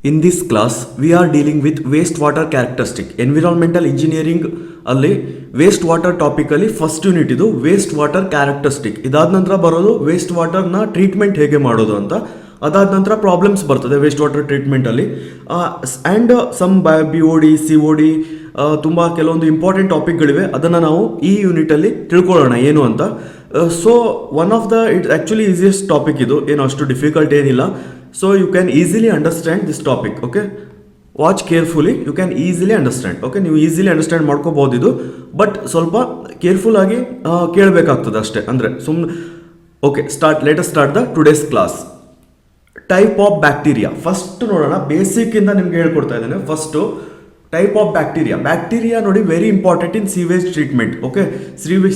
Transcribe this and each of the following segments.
In this class, we are dealing with wastewater characteristic. Environmental engineering ಅಲ್ಲಿ waste water ಟಾಪಿಕಲ್ಲಿ first unit ಇದು waste water characteristic. ಇದಾದ ನಂತರ ಬರೋದು waste ವಾಟರ್ನ treatment ಹೇಗೆ ಮಾಡೋದು ಅಂತ. ಅದಾದ ನಂತರ ಪ್ರಾಬ್ಲಮ್ಸ್ ಬರ್ತದೆ ವೇಸ್ಟ್ ವಾಟರ್ ಟ್ರೀಟ್ಮೆಂಟಲ್ಲಿ and some B O D C O D ತುಂಬ ಕೆಲವೊಂದು ಇಂಪಾರ್ಟೆಂಟ್ ಟಾಪಿಕ್ಗಳಿವೆ. ಅದನ್ನು ನಾವು ಈ ಯೂನಿಟಲ್ಲಿ ತಿಳ್ಕೊಳ್ಳೋಣ ಏನು ಅಂತ. So one of the it's actually easiest topic ಇದು, ಏನು ಅಷ್ಟು ಡಿಫಿಕಲ್ಟ್ ಏನಿಲ್ಲ. So you can easily understand this topic. Okay, watch carefully, you can easily understand. Okay, ನೀವು ಈಸಿಲಿ ಅಂಡರ್ಸ್ಟ್ಯಾಂಡ್ ಮಾಡ್ಕೋಬೋದು ಇದು, ಬಟ್ ಸ್ವಲ್ಪ ಕೇರ್ಫುಲ್ ಆಗಿ ಕೇಳಬೇಕಾಗ್ತದೆ ಅಷ್ಟೇ. ಅಂದರೆ ಸುಮ್ಮನೆ okay let us start the today's class. Type of bacteria first ನೋಡೋಣ. ಬೇಸಿಕ್ಕಿಂದ ನಿಮ್ಗೆ ಹೇಳ್ಕೊಡ್ತಾ ಇದ್ದೇನೆ. ಫಸ್ಟು ಟೈಪ್ ಆಫ್ ಬ್ಯಾಕ್ಟೀರಿಯಾ ನೋಡಿ, very important in sewage treatment. Okay,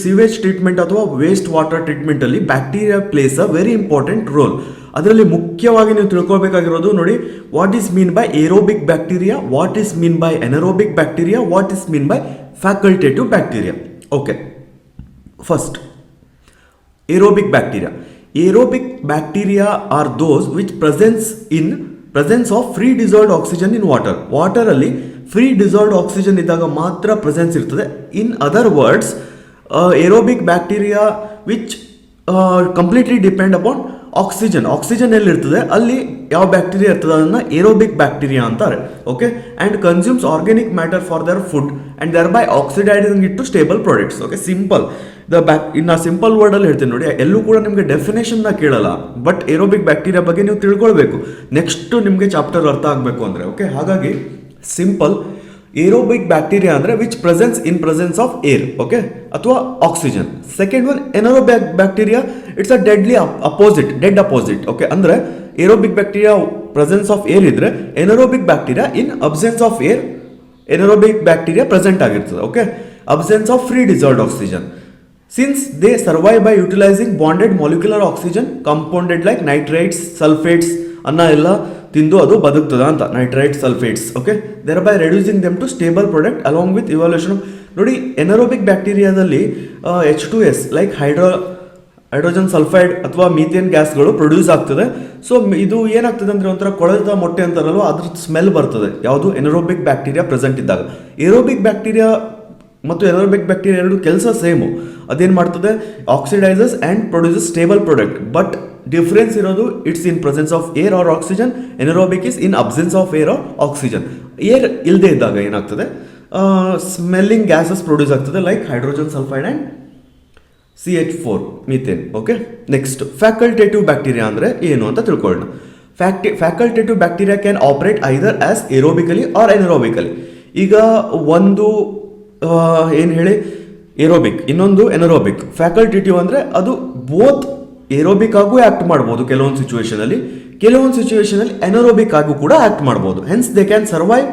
sewage treatment ಅಥವಾ ವೇಸ್ಟ್ ವಾಟರ್ ಟ್ರೀಟ್ಮೆಂಟಲ್ಲಿ bacteria plays a very important role. ಅದರಲ್ಲಿ ಮುಖ್ಯವಾಗಿ ನೀವು ತಿಳ್ಕೊಳ್ಬೇಕಾಗಿರೋದು ನೋಡಿ, what is mean by aerobic bacteria, what is mean by anaerobic bacteria, what is mean by facultative bacteria. Okay, first aerobic bacteria. Aerobic bacteria are those which presence of free dissolved oxygen in water. Water ಅಲ್ಲಿ free dissolved oxygen ಇದ್ದಾಗ ಮಾತ್ರ presence ಇರ್ತದೆ. In other words, aerobic bacteria which completely depend upon oxygen ಎಲ್ಲಿರ್ತದೆ ಅಲ್ಲಿ ಯಾವ bacteria ಇರ್ತದೆ ಅದನ್ನು aerobic bacteria ಅಂತಾರೆ. Okay, and consumes organic matter for their food and thereby oxidising it to stable products. Okay, simple ಇನ್ನು simple ವರ್ಡಲ್ಲಿ ಹೇಳ್ತೀನಿ ನೋಡಿ. ಎಲ್ಲೂ ಕೂಡ ನಿಮಗೆ ಡೆಫಿನೇಷನ್ನ ಕೇಳಲ್ಲ, ಬಟ್ ಏರೋಬಿಕ್ ಬ್ಯಾಕ್ಟೀರಿಯಾ ಬಗ್ಗೆ ನೀವು ತಿಳ್ಕೊಳ್ಬೇಕು. ನೆಕ್ಸ್ಟ್ ನಿಮಗೆ ಚಾಪ್ಟರ್ ಅರ್ಥ ಆಗಬೇಕು ಅಂದರೆ. ಓಕೆ, ಹಾಗಾಗಿ ಸಿಂಪಲ್ ಏರೋಬಿಕ್ ಬ್ಯಾಕ್ಟೀರಿಯಾ ಅಂದರೆ which presence of air. Okay, ಅಥವಾ oxygen. Second one anaerobic bacteria, it's a dead opposite. Okay, ಅಂದರೆ aerobic bacteria presence of air ಇದ್ರೆ anaerobic bacteria in absence of air anaerobic bacteria present ಆಗಿರ್ತದೆ. Okay, absence of free dissolved oxygen. Since they survive by utilizing bonded molecular oxygen compounded like nitrates, sulfates ಅನ್ನ ಎಲ್ಲ ತಿಂದು ಅದು ಬದುಕ್ತದ ಅಂತ, nitrites, sulphates. Okay, thereby reducing them to stable product along with evolution. ನೋಡಿ, ಎನರೋಬಿಕ್ ಬ್ಯಾಕ್ಟೀರಿಯಾದಲ್ಲಿ H2S ಲೈಕ್ ಹೈಡ್ರೋಜನ್ ಸಲ್ಫೈಡ್ ಅಥವಾ ಮೀಥೇನ್ ಗ್ಯಾಸ್ಗಳು ಪ್ರೊಡ್ಯೂಸ್ ಆಗ್ತದೆ. ಸೊ ಇದು ಏನಾಗ್ತದೆ ಅಂದರೆ ಒಂಥರ ಕೊಳೆದ ಮೊಟ್ಟೆ ಅಂತಾರಲ್ವ, ಅದ್ರ ಸ್ಮೆಲ್ ಬರ್ತದೆ. ಯಾವುದು? ಎನರೋಬಿಕ್ ಬ್ಯಾಕ್ಟೀರಿಯಾ ಪ್ರೆಸೆಂಟ್ ಇದ್ದಾಗ. ಏರೋಬಿಕ್ ಬ್ಯಾಕ್ಟೀರಿಯಾ ಮತ್ತು ಎನರೋಬಿಕ್ ಬ್ಯಾಕ್ಟೀರಿಯಾ ಎರಡು ಕೆಲಸ ಸೇಮು. ಅದೇನು ಮಾಡ್ತದೆ? Oxidises and produces stable product. But difference ಇರೋದು it's in presence of air or oxygen. Anaerobic is in absence of air or oxygen. Air ಇಲ್ಲದೆ ಇದ್ದಾಗ ಏನಾಗ್ತದೆ? ಸ್ಮೆಲ್ಲಿಂಗ್ ಗ್ಯಾಸಸ್ ಪ್ರೊಡ್ಯೂಸ್ ಆಗ್ತದೆ like hydrogen sulphide and CH4 methane. Okay, next facultative bacteria ಅಂದರೆ ಏನು ಅಂತ ತಿಳ್ಕೊಳ್ಳೋಣ. Facultative bacteria can operate either as ಏರೋಬಿಕಲಿ R ಎನರೋಬಿಕಲಿ. ಈಗ ಒಂದು ಏನು ಹೇಳಿ ಏರೋಬಿಕ್, ಇನ್ನೊಂದು ಎನರೋಬಿಕ್. ಫ್ಯಾಕಲ್ಟೇಟಿವ್ ಅಂದರೆ ಅದು ಬೋತ್ ಏರೋಬಿಕ್ ಆಗೂ ಆ್ಯಕ್ಟ್ ಮಾಡ್ಬೋದು ಕೆಲವೊಂದು ಸಿಚುವೇಷನಲ್ಲಿ ಎನರೋಬಿಕ್ ಆಗೂ ಕೂಡ ಆ್ಯಕ್ಟ್ ಮಾಡ್ಬೋದು. Hence they can survive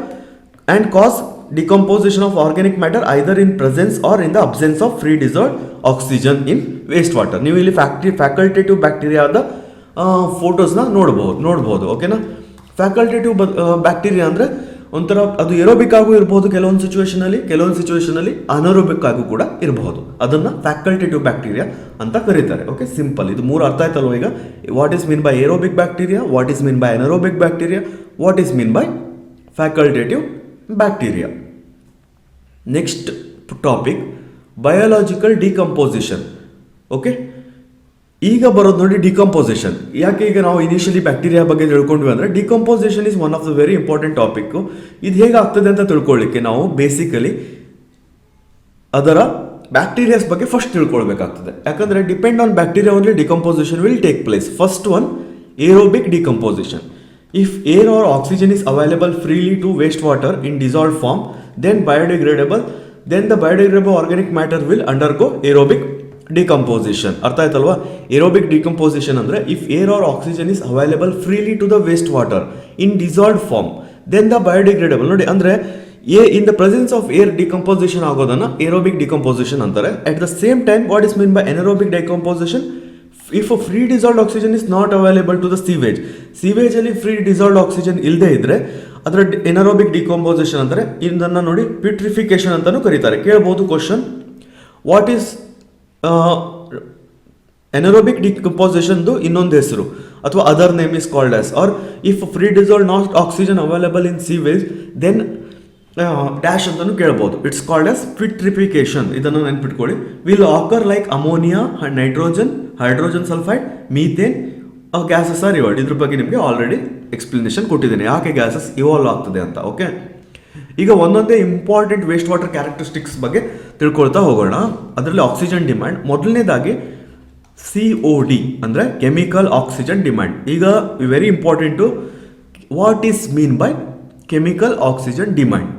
and cause decomposition of organic matter either in presence or in the absence of free dissolved oxygen in waste water. ನೀವು ಇಲ್ಲಿ ಫ್ಯಾಕಲ್ಟೇಟಿವ್ ಬ್ಯಾಕ್ಟೀರಿಯಾದ ಫೋಟೋಸ್ನ ನೋಡ್ಬೋದು. ಓಕೆನಾ? ಫ್ಯಾಕಲ್ಟೇಟಿವ್ ಬ್ಯಾಕ್ಟೀರಿಯಾ ಅಂದರೆ ಒಂಥರ ಅದು ಏರೋಬಿಕ್ ಆಗೂ ಇರಬಹುದು ಕೆಲವೊಂದು ಸಿಚುವೇಷನಲ್ಲಿ ಅನರೋಬಿಕ್ ಆಗೂ ಕೂಡ ಇರಬಹುದು. ಅದನ್ನು ಫ್ಯಾಕಲ್ಟೇಟಿವ್ ಬ್ಯಾಕ್ಟೀರಿಯಾ ಅಂತ ಕರೀತಾರೆ. Okay, simple. ಇದು ಮೂರು ಅರ್ಥ ಆಯ್ತಲ್ವ ಈಗ? What is mean by aerobic bacteria, what is mean by anaerobic bacteria, what is mean by facultative bacteria. Next topic biological decomposition. Okay, ಈಗ ಬರೋದು ನೋಡಿ ಡಿಕಂಪೋಸಿಷನ್. ಯಾಕೆ ಈಗ ನಾವು ಇನಿಷಿಯಲಿ ಬ್ಯಾಕ್ಟೀರಿಯಾ ಬಗ್ಗೆ ತಿಳ್ಕೊಂಡ್ವಿ ಅಂದರೆ decomposition is one of the very important topic. ಇದು ಹೇಗಾಗ್ತದೆ ಅಂತ ತಿಳ್ಕೊಳ್ಳಿಕ್ಕೆ ನಾವು ಬೇಸಿಕಲಿ ಅದರ ಬ್ಯಾಕ್ಟೀರಿಯಾಸ್ ಬಗ್ಗೆ ಫಸ್ಟ್ ತಿಳ್ಕೊಳ್ಬೇಕಾಗ್ತದೆ. ಯಾಕಂದರೆ depend on bacteria only decomposition will take place. First one aerobic decomposition. If air or oxygen is available freely to waste water in dissolved form then the biodegradable organic matter will undergo aerobic decomposition. ಅರ್ಥ ಆಯ್ತಲ್ವಾ? Aerobic decomposition ಅಂದರೆ if air or oxygen is available freely to the waste water in dissolved form then the biodegradable. ನೋಡಿ, ಅಂದರೆ in the presence of air decomposition ಆಗೋದನ್ನು aerobic decomposition ಅಂತಾರೆ. At the same time what is mean by anaerobic decomposition? If free dissolved oxygen is not available to the ಸೀವೇಜಲ್ಲಿ free dissolved oxygen ಇಲ್ಲದೆ ಇದ್ರೆ ಅದರ anaerobic decomposition ಅಂತಾರೆ. ಇದನ್ನು ನೋಡಿ ಪ್ಯೂಟ್ರಿಫಿಕೇಶನ್ ಅಂತಲೂ ಕರೀತಾರೆ. ಕೇಳ್ಬೋದು ಕ್ವಶನ್, ವಾಟ್ ಈಸ್ ಎನರೋಬಿಕ್ ಡಿಕಂಪೋಸಿಷನ್ದು ಇನ್ನೊಂದು ಹೆಸರು ಅಥವಾ other name is called as, or if free dissolved not oxygen available in sewage then dash ಅಂತಲೂ ಕೇಳ್ಬೋದು. It's called as vitrification. ಇದನ್ನು ನೆನ್ಪಿಟ್ಕೊಳ್ಳಿ. Will occur like ammonia, nitrogen, hydrogen sulphide, methane gases are evolved. ಇದ್ರ ಬಗ್ಗೆ ನಿಮಗೆ already explanation ಕೊಟ್ಟಿದ್ದೇನೆ ಯಾಕೆ gases evolve ಆಗ್ತದೆ ಅಂತ. ಓಕೆ, ಈಗ ಒಂದೊಂದೇ ಇಂಪಾರ್ಟೆಂಟ್ ವೇಸ್ಟ್ ವಾಟರ್ ಕ್ಯಾರೆಕ್ಟರಿಸ್ಟಿಕ್ಸ್ ಬಗ್ಗೆ ತಿಳ್ಕೊಳ್ತಾ ಹೋಗೋಣ. ಅದರಲ್ಲಿ ಆಕ್ಸಿಜನ್ ಡಿಮ್ಯಾಂಡ್ ಮೊದಲನೇದಾಗಿ COD ಅಂದರೆ ಕೆಮಿಕಲ್ ಆಕ್ಸಿಜನ್ ಡಿಮ್ಯಾಂಡ್. ಈಗ very important, what is mean by chemical oxygen demand?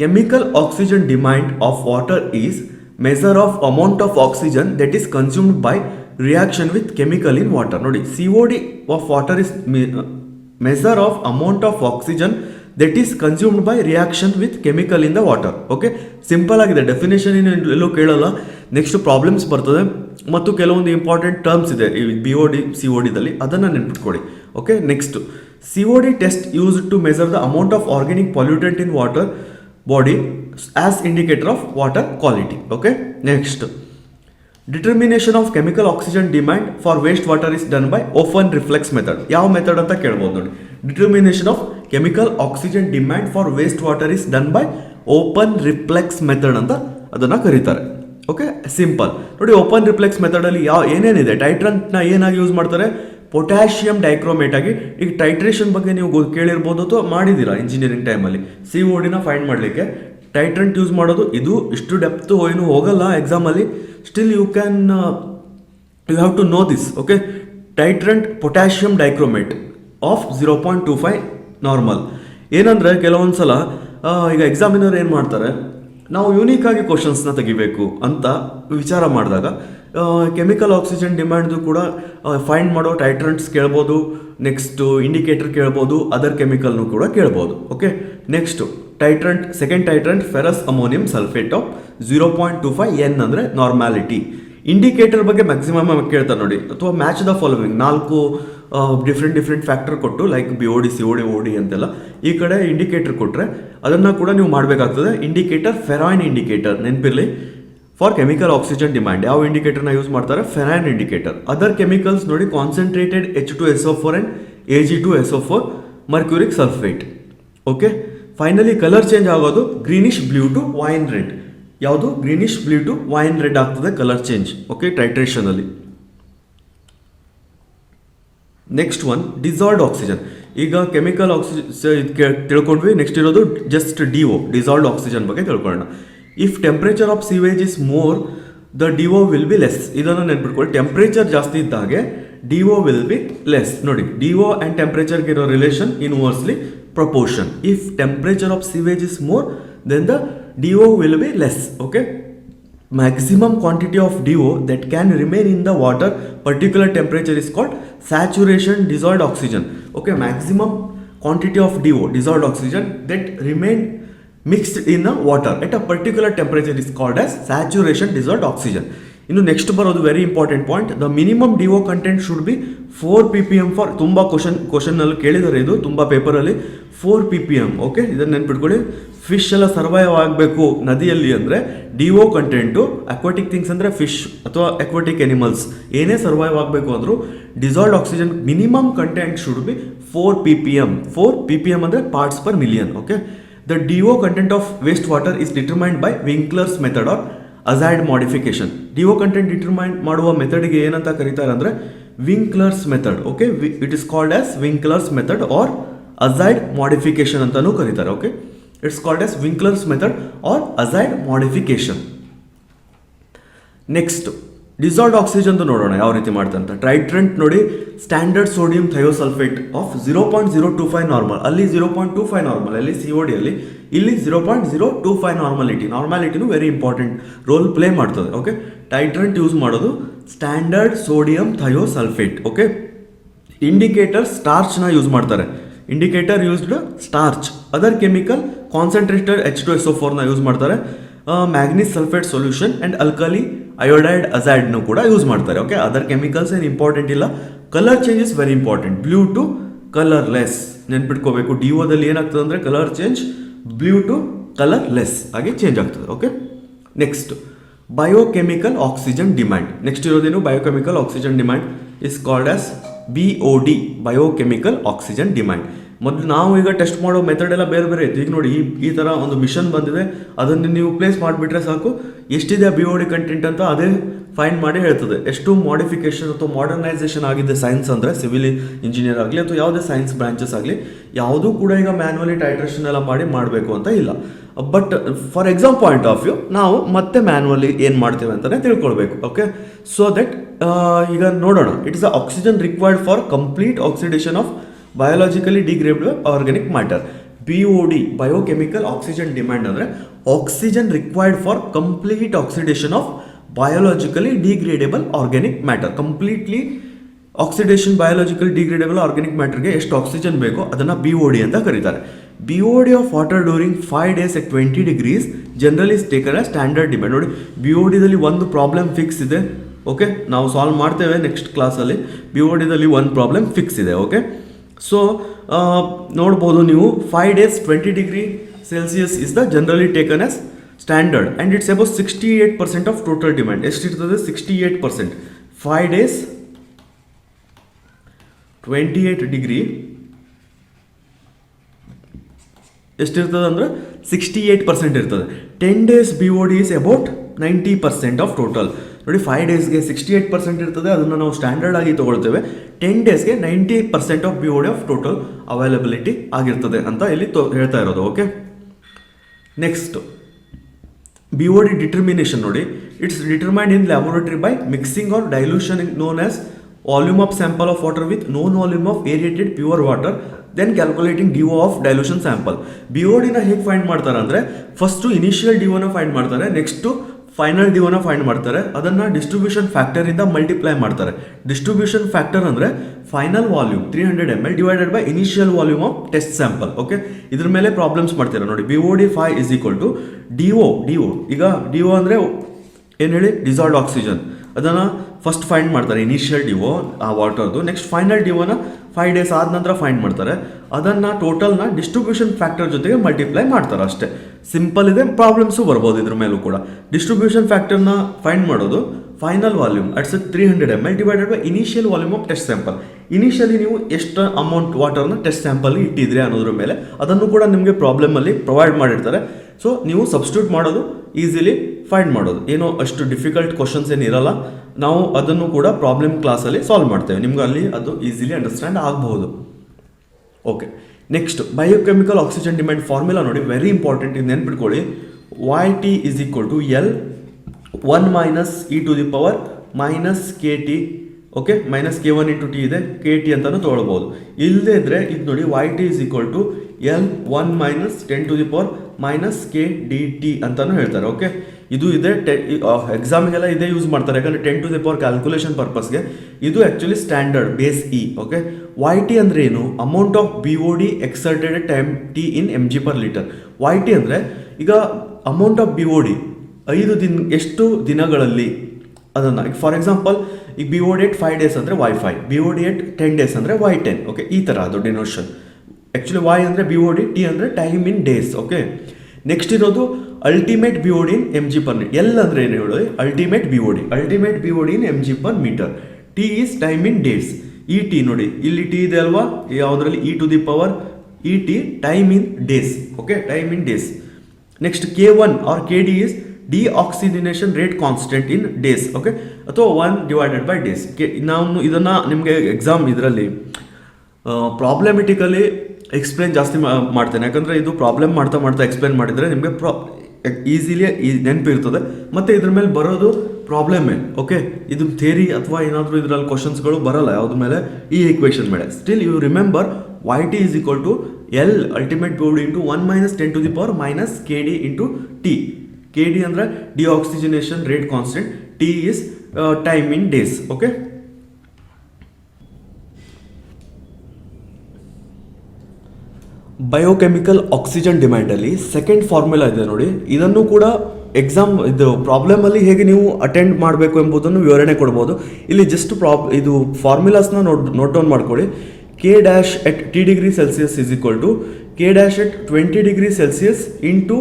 Chemical oxygen demand of water is measure of amount of oxygen that is consumed by reaction with chemical in water. ನೋಡಿ, COD of water is measure of amount of oxygen that is consumed by reaction with chemical in the water. Okay, simple ಆಗಿದೆ. Definition ಎಲ್ಲೂ ಕೇಳಲ್ಲ. Next problems ಬರ್ತದೆ ಮತ್ತು ಕೆಲವೊಂದು important terms ಇದೆ ಈ BOD CODದಲ್ಲಿ, ಅದನ್ನು ನೆನ್ಪಿಟ್ಕೊಳ್ಳಿ. Okay, next COD test used to measure the amount of organic pollutant in water body as indicator of water quality. Okay, next, determination of chemical oxygen demand for waste water is done by open reflex method. ಯಾವ method ಅಂತ ಕೇಳ್ಬೋದು ನೋಡಿ. Determination of chemical oxygen demand for waste water is done by open reflex method ಅಂತ ಅದನ್ನು ಕರೀತಾರೆ. Okay, simple ನೋಡಿ. Open reflex ಮೆಥಡಲ್ಲಿ ಏನೇನಿದೆ, ಟೈಟ್ರಂಟ್ನ ಏನಾಗಿ ಯೂಸ್ ಮಾಡ್ತಾರೆ, ಪೊಟ್ಯಾಷಿಯಂ ಡೈಕ್ರೋಮೇಟ್ ಆಗಿ. ಈಗ ಟೈಟ್ರೇಷನ್ ಬಗ್ಗೆ ನೀವು ಕೇಳಿರ್ಬೋದು ಅಥವಾ ಮಾಡಿದ್ದೀರಾ ಇಂಜಿನಿಯರಿಂಗ್ ಟೈಮಲ್ಲಿ. CODನ ಫೈಂಡ್ ಮಾಡಲಿಕ್ಕೆ ಟೈಟ್ರಂಟ್ ಯೂಸ್ ಮಾಡೋದು. ಇದು ಇಷ್ಟು ಡೆಪ್ತ್ ಏನು ಹೋಗಲ್ಲ ಎಕ್ಸಾಮಲ್ಲಿ, still you have to know this. Okay, titrant potassium dichromate of 0.25 normal. ಏನಂದರೆ ಕೆಲವೊಂದು ಸಲ ಈಗ ಎಕ್ಸಾಮಿನರ್ ಏನು ಮಾಡ್ತಾರೆ, ನಾವು ಯೂನಿಕ್ ಆಗಿ ಕ್ವಶನ್ಸ್ನ ತೆಗಿಬೇಕು ಅಂತ ವಿಚಾರ ಮಾಡಿದಾಗ ಕೆಮಿಕಲ್ ಆಕ್ಸಿಜನ್ ಡಿಮ್ಯಾಂಡ್ದು ಕೂಡ ಫೈಂಡ್ ಮಾಡೋ ಟೈಟ್ರಂಟ್ಸ್ ಕೇಳ್ಬೋದು, ನೆಕ್ಸ್ಟು ಇಂಡಿಕೇಟರ್ ಕೇಳ್ಬೋದು, ಅದರ್ ಕೆಮಿಕಲ್ನು ಕೂಡ ಕೇಳ್ಬೋದು. Okay, next titrant, second titrant ferrous ammonium sulphate of 0.25 N ಅಂದರೆ ನಾರ್ಮ್ಯಾಲಿಟಿ. ಇಂಡಿಕೇಟರ್ ಬಗ್ಗೆ ಮ್ಯಾಕ್ಸಿಮಮ್ ಕೇಳ್ತಾರೆ ನೋಡಿ, ಅಥವಾ match the following 4 different factor ಕೊಟ್ಟು ಲೈಕ್ BOD COD OD ಅಂತೆಲ್ಲ ಈ ಕಡೆ ಇಂಡಿಕೇಟರ್ ಕೊಟ್ಟರೆ ಅದನ್ನು ಕೂಡ ನೀವು ಮಾಡಬೇಕಾಗ್ತದೆ. ಇಂಡಿಕೇಟರ್ ಫೆರಾಯ್ನ್ ಇಂಡಿಕೇಟರ್ ನೆನಪಿರಲಿ. ಫಾರ್ ಕೆಮಿಕಲ್ ಆಕ್ಸಿಜನ್ ಡಿಮ್ಯಾಂಡ್ ಯಾವ ಇಂಡಿಕೇಟರ್ನ ಯೂಸ್ ಮಾಡ್ತಾರೆ, ಫೆರಾಯ್ನ್ ಇಂಡಿಕೇಟರ್. ಅದರ್ ಕೆಮಿಕಲ್ಸ್ ನೋಡಿ, concentrated H2SO4 and Ag2SO4, mercuric sulphate. Okay, finally colour change ಆಗೋದು greenish blue to wine red. ಯಾವುದು, greenish blue to wine red ಆಗ್ತದೆ colour change. Okay, ಟೈಟ್ರೇಷನಲ್ಲಿ. Next one dissolved oxygen. ಈಗ chemical oxygen ತಿಳ್ಕೊಂಡ್ವಿ. Next ಇರೋದು just DO, dissolved oxygen ಬಗ್ಗೆ ತಿಳ್ಕೊಳ್ಳೋಣ. If temperature of sewage is more the DO will be less. ಇದನ್ನು ನೆನ್ಪಿಟ್ಕೊಳ್ಳಿ. ಟೆಂಪ್ರೇಚರ್ ಜಾಸ್ತಿ ಇದ್ದಾಗೆ DO ವಿಲ್ ಬಿ ಲೆಸ್. ನೋಡಿ, DO ಆ್ಯಂಡ್ ಟೆಂಪ್ರೇಚರ್ಗೆ ಇರೋ relation inversely proportion. If temperature of sewage is more than the DO will be less. Okay, maximum quantity of DO that can remain in the water particular temperature is called saturation dissolved oxygen. Okay, maximum quantity of DO dissolved oxygen that remain mixed in the water at a particular temperature is called as saturation dissolved oxygen. ಇನ್ನು next ಬರೋದು very important point, the minimum DO content should be 4 ppm for. ತುಂಬ ಕ್ವಶನ್ನಲ್ಲಿ ಕೇಳಿದರೆ ಇದು ತುಂಬ ಪೇಪರಲ್ಲಿ 4 ppm. Okay, ಇದನ್ನು ನೆನ್ಪಿಟ್ಕೊಳ್ಳಿ. Fish ಎಲ್ಲ ಸರ್ವೈವ್ ಆಗಬೇಕು ನದಿಯಲ್ಲಿ ಅಂದರೆ DO ಕಂಟೆಂಟು, ಅಕ್ವಾಟಿಕ್ ಥಿಂಗ್ಸ್ ಅಂದರೆ ಫಿಶ್ ಅಥವಾ ಅಕ್ವಾಟಿಕ್ ಎನಿಮಲ್ಸ್ ಏನೇ ಸರ್ವೈವ್ ಆಗಬೇಕು ಅಂದರೂ dissolved oxygen minimum content should be 4 ppm. 4 ppm ಅಂದರೆ parts per million. Okay, the DO content of waste water is determined by Winkler's method or azide modification. DO content determine ಮಾಡುವ ಮೆಥಡ್ಗೆ ಏನಂತ ಕರೀತಾರೆ ಅಂದರೆ Winkler's method. Okay, it is called as Winkler's method or azide modification ಅಂತಲೂ ಕರೀತಾರೆ. Okay, it's called as Winkler's method or azide modification. Next dissolved oxygen ನೋಡೋಣ ಯಾವ ರೀತಿ ಮಾಡ್ತಾರೆ ಅಂತ. ಟ್ರೈಟ್ರೆಂಟ್ ನೋಡಿ, standard sodium thiosulphate of 0.025 normal. ಅಲ್ಲಿ 0.25 ನಾರ್ಮಲ್, ಅಲ್ಲಿ COD ಅಲ್ಲಿ, ಇಲ್ಲಿ 0.025 ನಾರ್ಮಾಲಿಟಿನೂ ವೆರಿ ಇಂಪಾರ್ಟೆಂಟ್ ರೋಲ್ ಪ್ಲೇ ಮಾಡ್ತದೆ. ಓಕೆ, ಟೈಟ್ರೆಂಟ್ ಯೂಸ್ ಮಾಡೋದು standard sodium thiosulphate. Okay, indicator ಸ್ಟಾರ್ಚ್ನ ಯೂಸ್ ಮಾಡ್ತಾರೆ. Indicator used starch. Other chemical concentrated H2SO4ನ ಯೂಸ್ ಮಾಡ್ತಾರೆ. Manganese sulphate solution and alkali iodide ಅಜೈಡ್ನು ಕೂಡ ಯೂಸ್ ಮಾಡ್ತಾರೆ. ಓಕೆ, ಅದರ್ ಕೆಮಿಕಲ್ಸ್ ಏನು ಇಂಪಾರ್ಟೆಂಟ್ ಇಲ್ಲ. Colour change is very important. Blue to colourless ನೆನ್ಪಿಟ್ಕೋಬೇಕು. DOದಲ್ಲಿ ಏನಾಗ್ತದೆ ಅಂದರೆ colour change, blue to colourless ಆಗಿ ಚೇಂಜ್ ಆಗ್ತದೆ. Okay, next biochemical oxygen demand. Next ಇರೋದೇನು, biochemical oxygen demand is called as BOD biochemical oxygen demand. ಮೊದಲು ನಾವು ಈಗ ಟೆಸ್ಟ್ ಮಾಡೋ ಮೆಥಡ್ ಎಲ್ಲ ಬೇರೆ ಬೇರೆ ಇತ್ತು. ಈಗ ನೋಡಿ ಈ ಥರ ಒಂದು ಮಿಷನ್ ಬಂದಿದೆ, ಅದನ್ನು ನೀವು ಪ್ಲೇಸ್ ಮಾಡಿಬಿಟ್ರೆ ಸಾಕು, ಎಷ್ಟಿದೆ BOD ಕಂಟೆಂಟ್ ಅಂತ ಅದೇ ಫೈಂಡ್ ಮಾಡಿ ಹೇಳ್ತದೆ. ಎಷ್ಟು ಮಾಡಿಫಿಕೇಶನ್ ಅಥವಾ ಮಾಡರ್ನೈಸೇಷನ್ ಆಗಿದೆ ಸೈನ್ಸ್ ಅಂದರೆ, ಸಿವಿಲ್ ಇಂಜಿನಿಯರ್ ಆಗಲಿ ಅಥವಾ ಯಾವುದೇ ಸೈನ್ಸ್ ಬ್ರಾಂಚಸ್ ಆಗಲಿ, ಯಾವುದೂ ಕೂಡ ಈಗ ಮ್ಯಾನ್ಯುವಲಿ ಟೈಟ್ರೇಷನ್ ಎಲ್ಲ ಮಾಡಬೇಕು ಅಂತ ಇಲ್ಲ. But for exam point of view ನಾವು ಮತ್ತೆ ಮ್ಯಾನ್ಯುವಲಿ ಏನು ಮಾಡ್ತೇವೆ ಅಂತಲೇ ತಿಳ್ಕೊಳ್ಬೇಕು. ಓಕೆ, ಸೊ ದಟ್ ಈಗ ನೋಡೋಣ. It is the oxygen required for complete oxidation of biologically degradable organic matter. BOD biochemical oxygen demand ಅಂದರೆ oxygen required for complete oxidation of biologically degradable organic matter. Completely oxidation biological degradable organic ಮ್ಯಾಟರ್ಗೆ ಎಷ್ಟು oxygen ಬೇಕೋ ಅದನ್ನು BOD ಅಂತ ಕರೀತಾರೆ. BOD of water during 5 days at 20 degrees generally is taken as standard demand. ನೋಡಿ, BODದಲ್ಲಿ ಒಂದು ಪ್ರಾಬ್ಲಮ್ ಫಿಕ್ಸ್ ಇದೆ. ಓಕೆ, ನಾವು ಸಾಲ್ವ್ ಮಾಡ್ತೇವೆ ನೆಕ್ಸ್ಟ್ ಕ್ಲಾಸಲ್ಲಿ. BODದಲ್ಲಿ ಒಂದು ಪ್ರಾಬ್ಲಮ್ ಫಿಕ್ಸ್ ಇದೆ. ಓಕೆ, ಸೊ ನೋಡ್ಬೋದು ನೀವು 5 days 20 degree Celsius is the generally taken as standard and it's about 68% of total demand. ಎಷ್ಟಿರ್ತದೆ? 68%. 5 days 28 degree ಎಷ್ಟಿರ್ತದೆ ಅಂದರೆ 68% ಇರ್ತದೆ. 10 days BOD is about 90% of total. ನೋಡಿ, 5 daysಗೆ 68% ಇರ್ತದೆ, ಅದನ್ನು ನಾವು ಸ್ಟ್ಯಾಂಡರ್ಡ್ ಆಗಿ ತೊಗೊಳ್ತೇವೆ. 10 daysಗೆ 90% of BOD of total availability ಆಗಿರ್ತದೆ ಅಂತ ಇಲ್ಲಿ ಹೇಳ್ತಾ ಇರೋದು. ಓಕೆ, ನೆಕ್ಸ್ಟ್ BOD ಡಿಟರ್ಮಿನೇಷನ್ ನೋಡಿ. It's determined in laboratory by mixing or dilution known as volume of sample of water with known volume of aerated pure water, then calculating DO of dilution sample. BODನ ಹೇಗೆ find ಮಾಡ್ತಾರೆ ಅಂದರೆ, first initial DOನ find ಮಾಡ್ತಾರೆ, next final DOನ find ಮಾಡ್ತಾರೆ. ಅದನ್ನು distribution ಫ್ಯಾಕ್ಟರಿಂದ ಮಲ್ಟಿಪ್ಲೈ ಮಾಡ್ತಾರೆ. ಡಿಸ್ಟ್ರಿಬ್ಯೂಷನ್ ಫ್ಯಾಕ್ಟರ್ ಅಂದರೆ final volume 300 ml divided by initial volume of test sample. Okay, ಇದ್ರ ಮೇಲೆ ಪ್ರಾಬ್ಲಮ್ಸ್ ಮಾಡ್ತೀರಾ ನೋಡಿ. BOD 5 is equal to DO. ಈಗ DO ಅಂದರೆ ಏನು ಹೇಳಿ? Dissolved oxygen. ಅದನ್ನು ಫಸ್ಟ್ ಫೈಂಡ್ ಮಾಡ್ತಾರೆ, ಇನಿಷಿಯಲ್ DO ಆ ವಾಟರ್ದು. ನೆಕ್ಸ್ಟ್ ಫೈನಲ್ DOನ 5 days ಆದ ನಂತರ ಫೈಂಡ್ ಮಾಡ್ತಾರೆ. ಅದನ್ನು ಟೋಟಲ್ನ ಡಿಸ್ಟ್ರಿಬ್ಯೂಷನ್ ಫ್ಯಾಕ್ಟರ್ ಜೊತೆಗೆ ಮಲ್ಟಿಪ್ಲೈ ಮಾಡ್ತಾರೆ. ಅಷ್ಟೇ, ಸಿಂಪಲ್ ಇದೆ. ಪ್ರಾಬ್ಲಮ್ಸು ಬರ್ಬೋದು ಇದ್ರ ಮೇಲೂ ಕೂಡ. ಡಿಸ್ಟ್ರಿಬ್ಯೂಷನ್ ಫ್ಯಾಕ್ಟರ್ನ ಫೈಂಡ್ ಮಾಡೋದು final volume ಅಟ್ಸ್ 300 ml divided by initial volume of test sample. Initially ನೀವು ಎಷ್ಟು ಅಮೌಂಟ್ ವಾಟರ್ನ ಟೆಸ್ಟ್ ಸ್ಯಾಂಪಲ್ಗೆ ಇಟ್ಟಿದ್ರಿ ಅನ್ನೋದ್ರ ಮೇಲೆ ಅದನ್ನು ಕೂಡ ನಿಮಗೆ ಪ್ರಾಬ್ಲಮಲ್ಲಿ ಪ್ರೊವೈಡ್ ಮಾಡಿರ್ತಾರೆ. ಸೊ ನೀವು ಸಬ್ಸ್ಟಿಟ್ಯೂಟ್ ಮಾಡೋದು, ಈಸಿಲಿ ಫೈಂಡ್ ಮಾಡೋದು, ಏನೋ ಅಷ್ಟು ಡಿಫಿಕಲ್ಟ್ ಕ್ವಶನ್ಸ್ ಏನಿರಲ್ಲ. ನಾವು ಅದನ್ನು ಕೂಡ ಪ್ರಾಬ್ಲಮ್ ಕ್ಲಾಸಲ್ಲಿ ಸಾಲ್ವ್ ಮಾಡ್ತೇವೆ, ನಿಮ್ಗೆ ಅಲ್ಲಿ ಅದು ಈಸಿಲಿ ಅಂಡರ್ಸ್ಟ್ಯಾಂಡ್ ಆಗಬಹುದು. Okay, next biochemical oxygen demand formula ನೋಡಿ, ವೆರಿ ಇಂಪಾರ್ಟೆಂಟ್. ಇದು ನೆನ್ಪಿಟ್ಕೊಳ್ಳಿ. YT is equal to L 1 minus e to the power minus KT. Okay, minus K1 into T ಇದೆ, KT ಅಂತಲೂ ತೊಗೊಳ್ಬೋದು. ಇಲ್ಲದೇ ಇದ್ದರೆ ಇದು ನೋಡಿ, YT is equal to L 1 minus 10 to the power minus KDT ಅಂತಲೂ ಹೇಳ್ತಾರೆ. ಓಕೆ, ಇದು ಇದೆ ಎಕ್ಸಾಮಿಗೆಲ್ಲ ಇದೇ ಯೂಸ್ ಮಾಡ್ತಾರೆ, ಯಾಕಂದರೆ 10 ಟು ದಿ ಪವರ್ ಕ್ಯಾಲ್ಕುಲೇಷನ್ ಪರ್ಪಸ್ಗೆ. ಇದು actually standard base E. Okay, YT ಅಂದರೆ ಏನು? Amount of BOD exerted time T in mg/L. YT ಅಂದರೆ ಈಗ ಅಮೌಂಟ್ ಆಫ್ BOD 5 ಎಷ್ಟು ದಿನಗಳಲ್ಲಿ ಅದನ್ನು, ಫಾರ್ ಎಕ್ಸಾಂಪಲ್ ಈಗ BOD at 5 days ಅಂದರೆ Y5, BOD at 10 days ಅಂದರೆ Y10. ಓಕೆ, ಈ ಥರ ಅದು ಡಿನೋಷನ್. ಆ್ಯಕ್ಚುಲಿ Y ಅಂದರೆ BOD, T ಅಂದರೆ time in days. Okay, next ಇರೋದು ultimate BOD in mg/m. L ಅಂದರೆ ಏನು ಹೇಳಿ? Ultimate BOD in mg/m. T is time in days. ಈ T ನೋಡಿ, ಇಲ್ಲಿ T ಇದೆ ಅಲ್ವಾ, ಯಾವುದರಲ್ಲಿ E to the power ET time in days. Okay, time in days. Next K1 or KD is deoxygenation rate constant in days. Okay, ಅಥವಾ 1 divided by days. ನಾವು ಇದನ್ನು ನಿಮಗೆ ಎಕ್ಸಾಮ್ ಇದರಲ್ಲಿ ಪ್ರಾಬ್ಲಮೆಟಿಕಲಿ ಎಕ್ಸ್ಪ್ಲೇನ್ ಜಾಸ್ತಿ ಮಾಡ್ತೇನೆ, ಯಾಕಂದರೆ ಇದು ಪ್ರಾಬ್ಲಮ್ ಮಾಡ್ತಾ ಎಕ್ಸ್ಪ್ಲೇನ್ ಮಾಡಿದರೆ ನಿಮಗೆ ಈಸಿಲಿ ನೆನಪಿರ್ತದೆ. ಮತ್ತು ಇದ್ರ ಮೇಲೆ ಬರೋದು ಪ್ರಾಬ್ಲಮ್ಮೇ. ಓಕೆ, ಇದು ಥಿಯರಿ ಅಥವಾ ಏನಾದರೂ ಇದರಲ್ಲಿ ಕ್ವಶನ್ಸ್ಗಳು ಬರಲ್ಲ ಯಾವುದ್ರ ಮೇಲೆ, ಈ ಈಕ್ವೇಷನ್ ಮೇಲೆ. Still you remember YT is equal to L ultimate BOD into 1 minus 10 to the power minus KD into T. KD ಅಂದರೆ deoxygenation rate constant, T is time in days. Okay, biochemical oxygen ಡಿಮ್ಯಾಂಡಲ್ಲಿ second formula ಇದೆ ನೋಡಿ. ಇದನ್ನು ಕೂಡ exam ಇದು ಪ್ರಾಬ್ಲಮಲ್ಲಿ ಹೇಗೆ ನೀವು attend ಮಾಡಬೇಕು ಎಂಬುದನ್ನು ವಿವರಣೆ ಕೊಡ್ಬೋದು. ಇಲ್ಲಿ ಜಸ್ಟ್ ಇದು ಫಾರ್ಮುಲಾಸ್ನ ನೋಟ್ ಡೌನ್ ಮಾಡ್ಕೊಳ್ಳಿ. K dash at T degree Celsius is equal to K dash at 20 degree Celsius into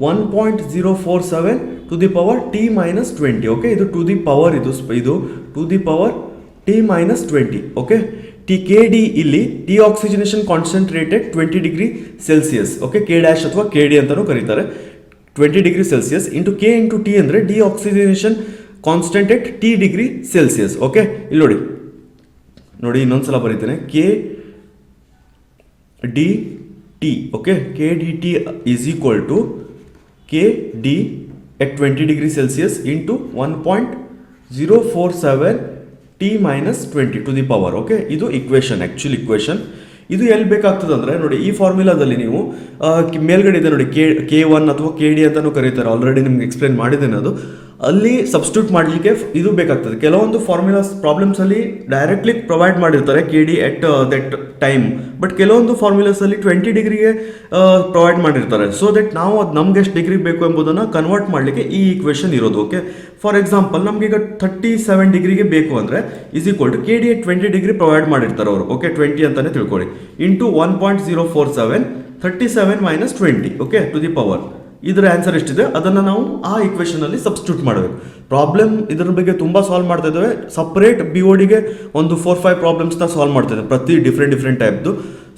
1.047 to the power T minus 20. Okay, ಇದು ಟು ದಿ ಪವರ್, ಇದು to the power T minus 20. Okay, K D ಇಲ್ಲಿ deoxygenation concentrated 20 degree Celsius, okay, K dash ಅಥವಾ K D ಅಂತಾನೂ ಕರೀತಾರೆ, 20 degree Celsius into K into T ಅಂದರೆ deoxygenation constant at T degree Celsius, okay. ಇಲ್ಲಿ ನೋಡಿ ಇನ್ನೊಂದ್ಸಲ ಬರೀತೇನೆ, K D T, okay, K D T is equal to K D at 20 degree Celsius into 1.047 T minus 20 to the power, okay. ಇದು equation, actual equation. ಇದು ಎಲ್ಲಿ ಬೇಕಾಗ್ತದೆ ಅಂದರೆ ನೋಡಿ, ಈ ಫಾರ್ಮುಲಾದಲ್ಲಿ ನೀವು ಮೇಲ್ಗಡೆ ಇದೆ ನೋಡಿ, K1 ಅಥವಾ ಕೆ ಡಿ ಅಂತಲೂ ಕರೀತಾರೆ, ಆಲ್ರೆಡಿ ನಿಮ್ಗೆ ಎಕ್ಸ್ಪ್ಲೇನ್ ಮಾಡಿದ್ದೇನೆ. ಅದು ಅಲ್ಲಿ ಸಬ್ಸ್ಟಿಟ್ಯೂಟ್ ಮಾಡಲಿಕ್ಕೆ ಇದು ಬೇಕಾಗ್ತದೆ. ಕೆಲವೊಂದು ಫಾರ್ಮುಲಾಸ್ ಪ್ರಾಬ್ಲಮ್ಸಲ್ಲಿ ಡೈರೆಕ್ಟ್ಲಿ ಪ್ರೊವೈಡ್ ಮಾಡಿರ್ತಾರೆ K D at that time, but ಕೆಲವೊಂದು ಫಾರ್ಮುಲಾಸಲ್ಲಿ 20 ಡಿಗ್ರಿಗೆ ಪ್ರೊವೈಡ್ ಮಾಡಿರ್ತಾರೆ. ಸೊ ದಟ್ ನಾವು ಅದು ನಮ್ಗೆ ಎಷ್ಟು ಡಿಗ್ರಿ ಬೇಕು ಎಂಬುದನ್ನು ಕನ್ವರ್ಟ್ ಮಾಡಲಿಕ್ಕೆ ಈ ಈಕ್ವೇಷನ್ ಇರೋದು, ಓಕೆ. ಫಾರ್ ಎಕ್ಸಾಂಪಲ್ ನಮಗೀಗ 37 ಡಿಗ್ರಿಗೆ ಬೇಕು ಅಂದರೆ is equal to K D at 20 degree provide ಮಾಡಿರ್ತಾರೆ ಅವರು, ಓಕೆ, 20 ಅಂತಲೇ ತಿಳ್ಕೊಳ್ಳಿ, into 1.047 37 minus 20, okay, to the power. ಇದರ ಆನ್ಸರ್ ಎಷ್ಟಿದೆ ಅದನ್ನು ನಾವು ಆ ಇಕ್ವೇಷನಲ್ಲಿ ಸಬ್ಸ್ಟಿಟ್ಯೂಟ್ ಮಾಡಬೇಕು. ಪ್ರಾಬ್ಲಮ್ ಇದರ ಬಗ್ಗೆ ತುಂಬ ಸಾಲ್ವ್ ಮಾಡ್ತಾ ಇದ್ದೇವೆ. ಸಪ್ರೇಟ್ ಬಿ ಒ ಡಿಗೆ ಒಂದು 4-5 ಪ್ರಾಬ್ಲಮ್ಸ್ನ ಸಾಲ್ವ್ ಮಾಡ್ತಾ ಇದ್ದೇವೆ, ಪ್ರತಿ ಡಿಫ್ರೆಂಟ್ ಟೈಪ್ದು.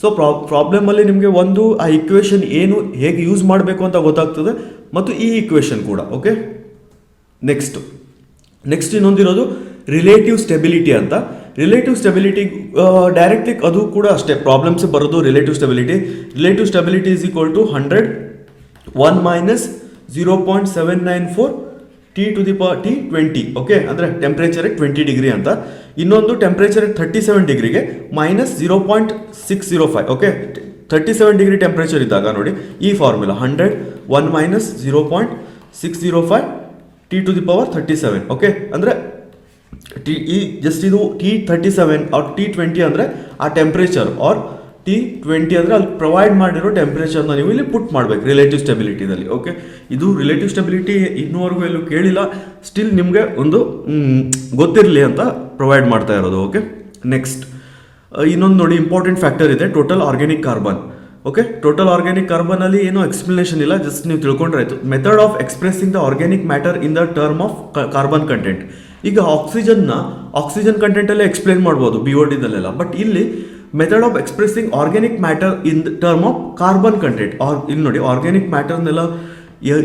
ಸೊ ಪ್ರಾಬ್ಲಮಲ್ಲಿ ನಿಮಗೆ ಒಂದು ಆ ಇಕ್ವೇಷನ್ ಏನು ಹೇಗೆ ಯೂಸ್ ಮಾಡಬೇಕು ಅಂತ ಗೊತ್ತಾಗ್ತದೆ, ಮತ್ತು ಈ ಇಕ್ವೇಷನ್ ಕೂಡ, ಓಕೆ. ನೆಕ್ಸ್ಟ್ ಇನ್ನೊಂದಿರೋದು ರಿಲೇಟಿವ್ ಸ್ಟೆಬಿಲಿಟಿ ಅಂತ. ರಿಲೇಟಿವ್ ಸ್ಟೆಬಿಲಿಟಿ ಡೈರೆಕ್ಟ್ಲಿ ಅದು ಕೂಡ ಅಷ್ಟೇ ಪ್ರಾಬ್ಲಮ್ಸ್ ಬರೋದು. Relative stability is equal to 100 1 minus 0.794 T to the power T 20, okay, ಅಂದರೆ ಟೆಂಪ್ರೇಚರ್ 20 ಡಿಗ್ರಿ ಅಂತ. ಇನ್ನೊಂದು ಟೆಂಪ್ರೇಚರ್ 37 ಡಿಗ್ರಿಗೆ ಮೈನಸ್ 0.605, ಓಕೆ. 37 ಡಿಗ್ರಿ ಟೆಂಪ್ರೇಚರ್ ಇದ್ದಾಗ ನೋಡಿ ಈ formula 100 1 minus 0.605 T to the power 37, okay. ಅಂದರೆ ಜಸ್ಟ್ ಇದು T37 ಆರ್ T20 ಅಂದರೆ ಆ ಟೆಂಪ್ರೇಚರ್, ಆರ್ T20 ಅಂದರೆ ಅಲ್ಲಿ ಪ್ರೊವೈಡ್ ಮಾಡಿರೋ ಟೆಂಪ್ರೇಚರ್ನ ನೀವು ಇಲ್ಲಿ ಪುಟ್ ಮಾಡಬೇಕು ರಿಲೇಟಿವ್ ಸ್ಟೆಬಿಲಿಟಿದಲ್ಲಿ, ಓಕೆ. ಇದು ರಿಲೇಟಿವ್ ಸ್ಟೆಬಿಲಿಟಿ ಇನ್ನೂವರೆಗೂ ಎಲ್ಲೂ ಕೇಳಿಲ್ಲ, ಸ್ಟಿಲ್ ನಿಮಗೆ ಒಂದು ಗೊತ್ತಿರಲಿ ಅಂತ ಪ್ರೊವೈಡ್ ಮಾಡ್ತಾ ಇರೋದು, ಓಕೆ. ನೆಕ್ಸ್ಟ್ ಇನ್ನೊಂದು ನೋಡಿ ಇಂಪಾರ್ಟೆಂಟ್ ಫ್ಯಾಕ್ಟರ್ ಇದೆ, total organic carbon, okay. Total organic ಕಾರ್ಬನಲ್ಲಿ ಏನೋ ಎಕ್ಸ್ಪ್ಲನೇಷನ್ ಇಲ್ಲ, ಜಸ್ಟ್ ನೀವು ತಿಳ್ಕೊಂಡ್ರೆ ಆಯಿತು. Method of expressing the organic matter in the term of carbon content. ಈಗ ಆಕ್ಸಿಜನ್ ಕಂಟೆಂಟಲ್ಲೇ ಎಕ್ಸ್ಪ್ಲೇನ್ ಮಾಡ್ಬೋದು ಬಿ ಒ ಡಿದಲ್ಲೆಲ್ಲ, ಬಟ್ ಇಲ್ಲಿ method of expressing organic matter in the term of carbon content. ಇಲ್ಲಿ ನೋಡಿ ಆರ್ಗ್ಯಾನಿಕ್ ಮ್ಯಾಟರ್ನೆಲ್ಲ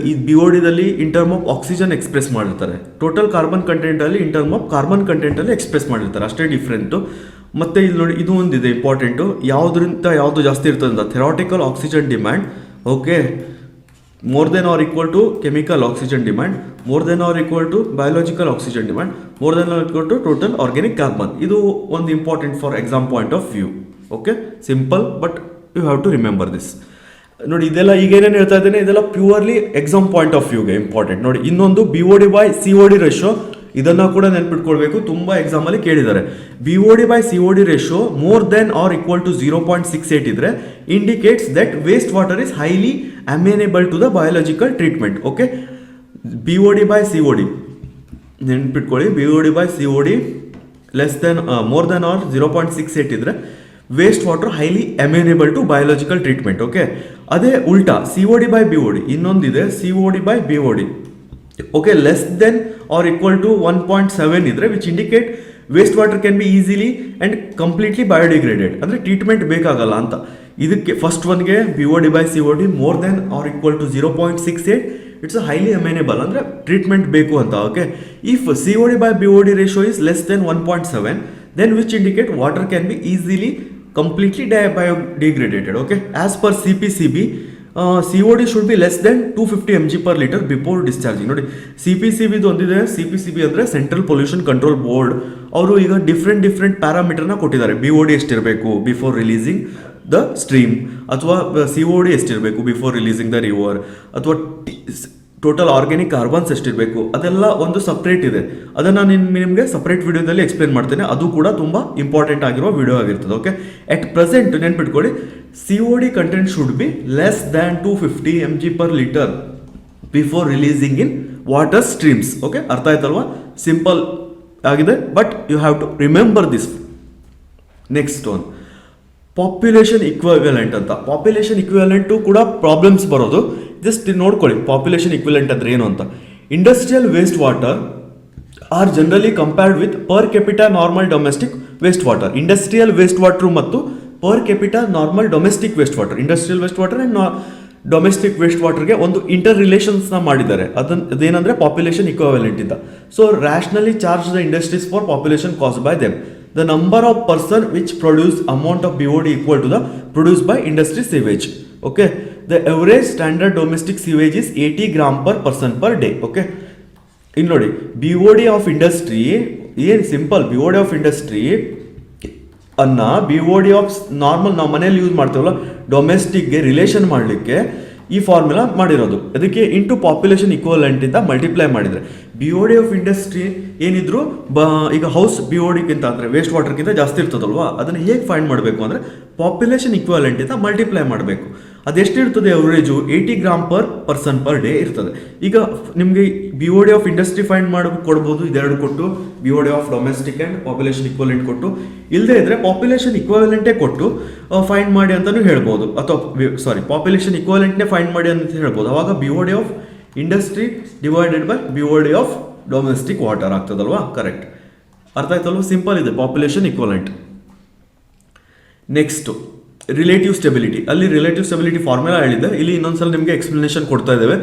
ಈ ಬಿ ಒ ಡಿದಲ್ಲಿ in term of oxygen express ಮಾಡಿರ್ತಾರೆ, total carbon ಕಂಟೆಂಟಲ್ಲಿ in term of carbon ಕಂಟೆಂಟಲ್ಲಿ ಎಕ್ಸ್ಪ್ರೆಸ್ ಮಾಡಿರ್ತಾರೆ, ಅಷ್ಟೇ ಡಿಫ್ರೆಂಟು. ಮತ್ತು ಇಲ್ಲಿ ನೋಡಿ ಇದು ಒಂದಿದೆ ಇಂಪಾರ್ಟೆಂಟು, ಯಾವುದರಿಂದ ಯಾವುದು ಜಾಸ್ತಿ ಇರ್ತದೆ ಅಂತ, theoretical oxygen demand, okay, more than or equal to chemical oxygen demand, more than or equal to biological oxygen demand, more than or equal to total organic carbon. ಇದು ಒಂದು important for exam point of view, okay. Simple, but you have to remember this. ನೋಡಿ ಇದೆಲ್ಲ ಈಗ ಏನೇನು ಹೇಳ್ತಾ ಇದ್ದೇನೆ ಇದೆಲ್ಲ purely exam point of ವ್ಯೂಗೆ ಇಂಪಾರ್ಟೆಂಟ್. ನೋಡಿ ಇನ್ನೊಂದು B O D by C O D ratio, ಇದನ್ನು ಕೂಡ ನೆನ್ಪಿಟ್ಕೊಳ್ಬೇಕು, ತುಂಬ ಎಕ್ಸಾಮಲ್ಲಿ ಕೇಳಿದ್ದಾರೆ. B O D by C O D ratio more than or equal to 0.68 ಇದ್ರೆ indicates that waste water is highly amenable to the biological treatment, okay. B O D by C O D ನೆನ್ಪಿಟ್ಕೊಳ್ಳಿ, B O D by C O D more than or 0.68 ಇದ್ರೆ waste water highly amenable to biological treatment, okay. ಅದೇ ಉಲ್ಟಾ C O D by B O D ಇನ್ನೊಂದಿದೆ, C O D by B O D, okay, less than or equal to 1.7 ಇದ್ರೆ which indicate waste water can be easily and completely biodegraded, ಅಂದರೆ treatment ಬೇಕಾಗಲ್ಲ ಅಂತ. ಇದಕ್ಕೆ first ಒನ್ಗೆ B O D by C O D more than or equal to 0.68 it's highly amenable, ಅಂದರೆ treatment ಬೇಕು ಅಂತ, okay. If C O D by B O D ratio is less than 1.7 then which indicate water can be easily completely biodegraded, okay. As per CPCB, COD should be less than 250 mg per liter before discharging. ನೋಡಿ CPCB ಇದು ಒಂದಿದೆ, CPCB ಅಂದರೆ central pollution control board. ಅವರು ಈಗ different ಪ್ಯಾರಾಮೀಟರ್ನ ಕೊಟ್ಟಿದ್ದಾರೆ. BOD ಎಷ್ಟಿರಬೇಕು before releasing the stream, ಅಥವಾ COD ಎಷ್ಟಿರಬೇಕು ಬಿಫೋರ್ ರಿಲೀಸಿಂಗ್ ದ ರಿವರ್, ಅಥವಾ ಟೋಟಲ್ ಆರ್ಗ್ಯಾನಿಕ್ ಕಾರ್ಬನ್ಸ್ ಎಷ್ಟಿರಬೇಕು, ಅದೆಲ್ಲ ಒಂದು ಸಪ್ರೇಟ್ ಇದೆ. ಅದನ್ನು ನಿಮಗೆ ಸಪ್ರೇಟ್ ವಿಡಿಯೋದಲ್ಲಿ ಎಕ್ಸ್ಪ್ಲೇನ್ ಮಾಡ್ತೇನೆ. ಅದು ಕೂಡ ತುಂಬ ಇಂಪಾರ್ಟೆಂಟ್ ಆಗಿರೋ ವಿಡಿಯೋ ಆಗಿರ್ತದೆ, ಓಕೆ. ಎಟ್ ಪ್ರೆಸೆಂಟ್ ನೆನ್ಪಿಟ್ಕೊಳ್ಳಿ, COD content should be less than 250 mg per liter before releasing in water streams, okay. ಅರ್ಥ ಆಯ್ತಲ್ವಾ? ಸಿಂಪಲ್ ಆಗಿದೆ, but you have to remember this. Next one population equivalent ಅಂತ. Population equivalent ಕೂಡ problems ಬರೋದು. Just ನೋಡ್ಕೊಳ್ಳಿ population equivalent ಅಂದರೆ ಏನು ಅಂತ. Industrial waste water are generally compared with per capita normal domestic waste water, industrial waste water ಮತ್ತು per capital normal domestic waste water. Industrial waste water and domestic waste ವಾಟರ್ಗೆ ಒಂದು inter ರಿಲೇಷನ್ಸ್ನ ಮಾಡಿದ್ದಾರೆ. ಅದೇನಂದ್ರೆ population equivalent ಇಂದ. So rationally charge the industries for population caused by them. The number of person which produce amount of BOD equal to the produced by industry sewage. Okay, the average standard domestic sewage is 80 gram per person per day. Okay, ಇಲ್ಲಿ ನೋಡಿ BOD of industry ಏನು simple. BOD of industry ಅನ್ನ BOD of normal ನಾವು ಮನೆಯಲ್ಲಿ use ಮಾಡ್ತೇವಲ್ಲ ಡೊಮೆಸ್ಟಿಕ್ಗೆ relation ಮಾಡಲಿಕ್ಕೆ ಈ formula ಮಾಡಿರೋದು. ಅದಕ್ಕೆ ಇಂಟು ಪಾಪ್ಯುಲೇಷನ್ ಇಕ್ವಲೆಂಟ್ ಇಂದ ಮಲ್ಟಿಪ್ಲೈ ಮಾಡಿದರೆ BOD ಆಫ್ ಇಂಡಸ್ಟ್ರಿ ಏನಿದ್ರು ಈಗ ಹೌಸ್ BODಗಿಂತ ಅಂದರೆ ವೇಸ್ಟ್ ವಾಟರ್ಗಿಂತ ಜಾಸ್ತಿ ಇರ್ತದಲ್ವಾ, ಅದನ್ನು ಹೇಗೆ ಫೈಂಡ್ ಮಾಡಬೇಕು ಅಂದರೆ ಪಾಪ್ಯುಲೇಷನ್ ಇಕ್ವಲೆಂಟ್ ಇಂದ ಮಲ್ಟಿಪ್ಲೈ ಮಾಡಬೇಕು. ಅದೆಷ್ಟು ಇರ್ತದೆ average 80 gram per person per day ಇರ್ತದೆ. ಈಗ ನಿಮಗೆ BOD ಆಫ್ ಇಂಡಸ್ಟ್ರಿ ಫೈಂಡ್ ಮಾಡಿ ಕೊಡ್ಬೋದು, ಇದೆರಡು ಕೊಟ್ಟು BOD of domestic and population equivalent ಕೊಟ್ಟು, ಇಲ್ಲದೇ ಇದ್ದರೆ ಪಾಪ್ಯುಲೇಷನ್ ಇಕ್ವಲೆಂಟೇ ಕೊಟ್ಟು ಫೈಂಡ್ ಮಾಡಿ ಅಂತಲೂ ಹೇಳ್ಬೋದು, ಅಥವಾ ಪಾಪ್ಯುಲೇಷನ್ ಇಕ್ವಲೆಂಟ್ನೇ ಫೈಂಡ್ ಮಾಡಿ ಅಂತ ಹೇಳ್ಬೋದು. ಅವಾಗ BOD of industry divided by BOD of domestic water ಆಗ್ತದಲ್ವಾ. ಕರೆಕ್ಟ್, ಅರ್ಥ ಆಯ್ತಲ್ವ? ಸಿಂಪಲ್ ಇದೆ population equivalent. Next relative stability. ಅಲ್ಲಿ ರಿಲೇಟಿವ್ ಸ್ಟೆಬಿಲಿಟಿ ಫಾರ್ಮುಲಾ ಹೇಳಿದ್ದೆ, ಇಲ್ಲಿ ಇನ್ನೊಂದ್ಸಲ ನಿಮಗೆ ಎಕ್ಸ್ಪ್ಲನೇಷನ್ ಕೊಡ್ತಾ ಇದ್ದೇವೆ.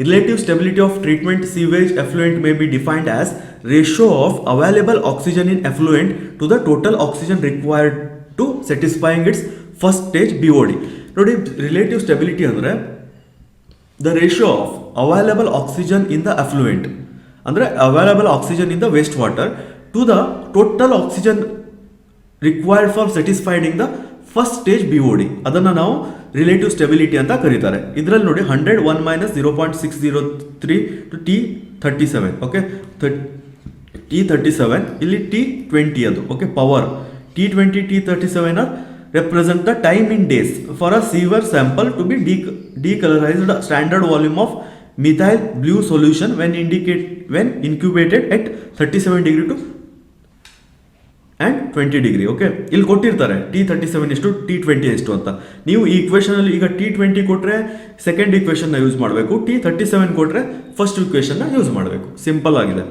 Relative stability of treatment sewage effluent may be defined as ratio of available oxygen in effluent to the total oxygen required to satisfying its first stage BOD. ನೋಡಿ, relative stability ಅಂದರೆ the ratio of available oxygen in the effluent, ಅಂದರೆ available oxygen in the waste water to the total oxygen required for satisfying the first stage BOD. ಅದನ್ನು ನಾವು relative stability ಅಂತ ಕರೀತಾರೆ. ಇದರಲ್ಲಿ ನೋಡಿ 100 1 - 0.603 to T37. Okay, T37 ಇಲ್ಲಿ T20 ಅದು. Okay, power T20 T37 are represent the time in days for a sewer sample to be decolorized standard volume of methyl blue solution when incubated at 37 degree to and 20 degree. Okay, ಇಲ್ಲಿ ಕೊಟ್ಟಿರ್ತಾರೆ T37 ಎಷ್ಟು T20 ಎಷ್ಟು ಅಂತ. ನೀವು ಈ equation ಅಲ್ಲಿ ಈಗ T20 ಕೊಟ್ಟರೆ ಸೆಕೆಂಡ್ ಇಕ್ವೇಷನ್ನ ಯೂಸ್ ಮಾಡಬೇಕು, T37 ಕೊಟ್ಟರೆ ಫಸ್ಟ್ ಇಕ್ವೇಷನ್ನ ಯೂಸ್ ಮಾಡಬೇಕು. ಸಿಂಪಲ್ ಆಗಿದೆ.